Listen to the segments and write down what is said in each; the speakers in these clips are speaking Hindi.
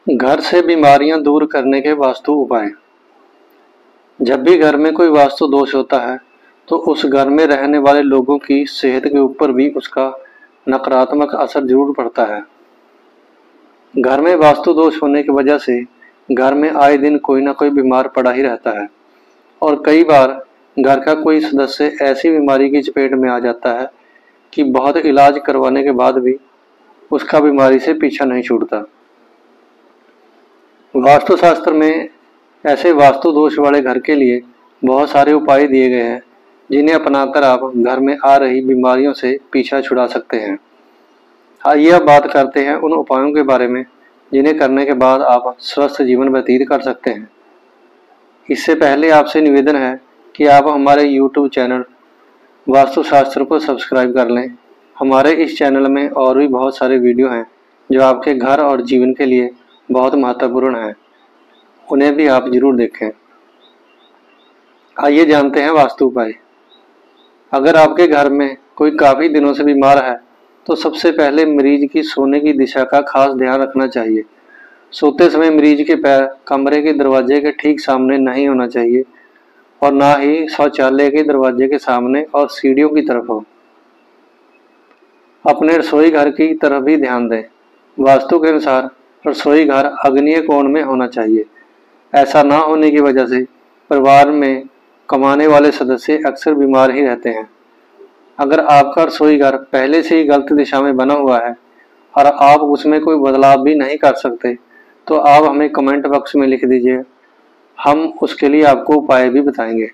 घर से बीमारियां दूर करने के वास्तु उपाय। जब भी घर में कोई वास्तु दोष होता है तो उस घर में रहने वाले लोगों की सेहत के ऊपर भी उसका नकारात्मक असर जरूर पड़ता है। घर में वास्तु दोष होने की वजह से घर में आए दिन कोई ना कोई बीमार पड़ा ही रहता है और कई बार घर का कोई सदस्य ऐसी बीमारी की चपेट में आ जाता है कि बहुत इलाज करवाने के बाद भी उसका बीमारी से पीछा नहीं छूटता। वास्तुशास्त्र में ऐसे वास्तु दोष वाले घर के लिए बहुत सारे उपाय दिए गए हैं जिन्हें अपनाकर आप घर में आ रही बीमारियों से पीछा छुड़ा सकते हैं। आइए अब बात करते हैं उन उपायों के बारे में जिन्हें करने के बाद आप स्वस्थ जीवन व्यतीत कर सकते हैं। इससे पहले आपसे निवेदन है कि आप हमारे YouTube चैनल वास्तुशास्त्र को सब्सक्राइब कर लें। हमारे इस चैनल में और भी बहुत सारे वीडियो हैं जो आपके घर और जीवन के लिए बहुत महत्वपूर्ण है, उन्हें भी आप जरूर देखें। आइए जानते हैं वास्तु उपाय। अगर आपके घर में कोई काफ़ी दिनों से बीमार है तो सबसे पहले मरीज की सोने की दिशा का खास ध्यान रखना चाहिए। सोते समय मरीज के पैर कमरे के दरवाजे के ठीक सामने नहीं होना चाहिए और ना ही शौचालय के दरवाजे के सामने और सीढ़ियों की तरफ हो। अपने रसोई घर की तरफ भी ध्यान दें। वास्तु के अनुसार रसोई घर आग्नेय कोण में होना चाहिए। ऐसा ना होने की वजह से परिवार में कमाने वाले सदस्य अक्सर बीमार ही रहते हैं। अगर आपका रसोई घर पहले से ही गलत दिशा में बना हुआ है और आप उसमें कोई बदलाव भी नहीं कर सकते तो आप हमें कमेंट बॉक्स में लिख दीजिए, हम उसके लिए आपको उपाय भी बताएंगे।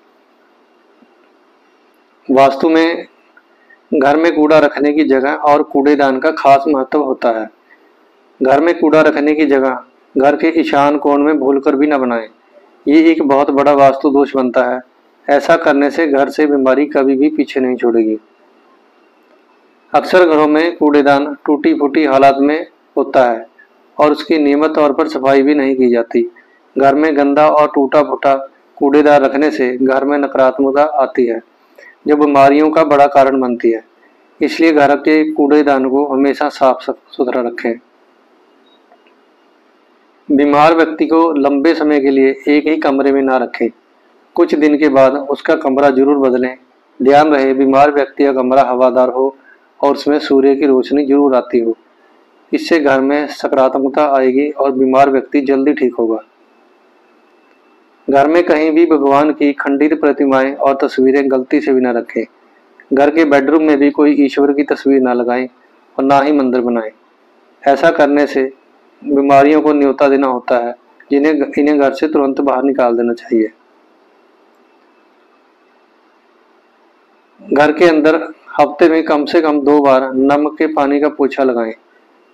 वास्तु में घर में कूड़ा रखने की जगह और कूड़ेदान का खास महत्व होता है। घर में कूड़ा रखने की जगह घर के ईशान कोण में भूलकर भी न बनाएं। ये एक बहुत बड़ा वास्तु दोष बनता है। ऐसा करने से घर से बीमारी कभी भी पीछे नहीं छोड़ेगी। अक्सर घरों में कूड़ेदान टूटी फूटी हालत में होता है और उसकी नियमित तौर पर सफाई भी नहीं की जाती। घर में गंदा और टूटा फूटा कूड़ेदान रखने से घर में नकारात्मकता आती है जो बीमारियों का बड़ा कारण बनती है। इसलिए घर के कूड़ेदान को हमेशा साफ सुथरा रखें। बीमार व्यक्ति को लंबे समय के लिए एक ही कमरे में ना रखें। कुछ दिन के बाद उसका कमरा जरूर बदलें। ध्यान रहे बीमार व्यक्ति का कमरा हवादार हो और उसमें सूर्य की रोशनी जरूर आती हो। इससे घर में सकारात्मकता आएगी और बीमार व्यक्ति जल्दी ठीक होगा। घर में कहीं भी भगवान की खंडित प्रतिमाएं और तस्वीरें गलती से भी न रखें। घर के बेडरूम में भी कोई ईश्वर की तस्वीर ना लगाएं और ना ही मंदिर बनाएं। ऐसा करने से बीमारियों को न्योता देना होता है इन्हें घर से तुरंत बाहर निकाल देना चाहिए। घर के अंदर हफ्ते में कम से कम 2 बार नमक के पानी का पोछा लगाएं।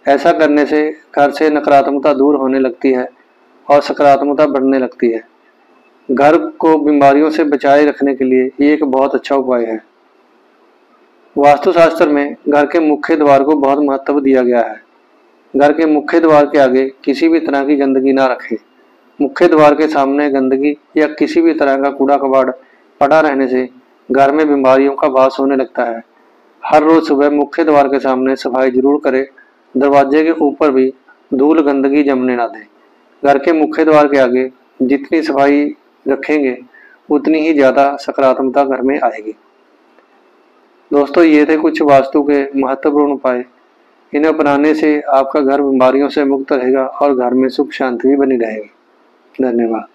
ऐसा करने से घर से नकारात्मकता दूर होने लगती है और सकारात्मकता बढ़ने लगती है। घर को बीमारियों से बचाए रखने के लिए ये एक बहुत अच्छा उपाय है। वास्तुशास्त्र में घर के मुख्य द्वार को बहुत महत्व दिया गया है। घर के मुख्य द्वार के आगे किसी भी तरह की गंदगी ना रखें। मुख्य द्वार के सामने गंदगी या किसी भी तरह का कूड़ा कबाड़ पड़ा रहने से घर में बीमारियों का वास होने लगता है। हर रोज सुबह मुख्य द्वार के सामने सफाई जरूर करें। दरवाजे के ऊपर भी धूल गंदगी जमने ना दें। घर के मुख्य द्वार के आगे जितनी सफाई रखेंगे उतनी ही ज़्यादा सकारात्मकता घर में आएगी। दोस्तों, ये थे कुछ वास्तु के महत्वपूर्ण उपाय। इन्हें अपनाने से आपका घर बीमारियों से मुक्त रहेगा और घर में सुख शांति भी बनी रहेगी। धन्यवाद।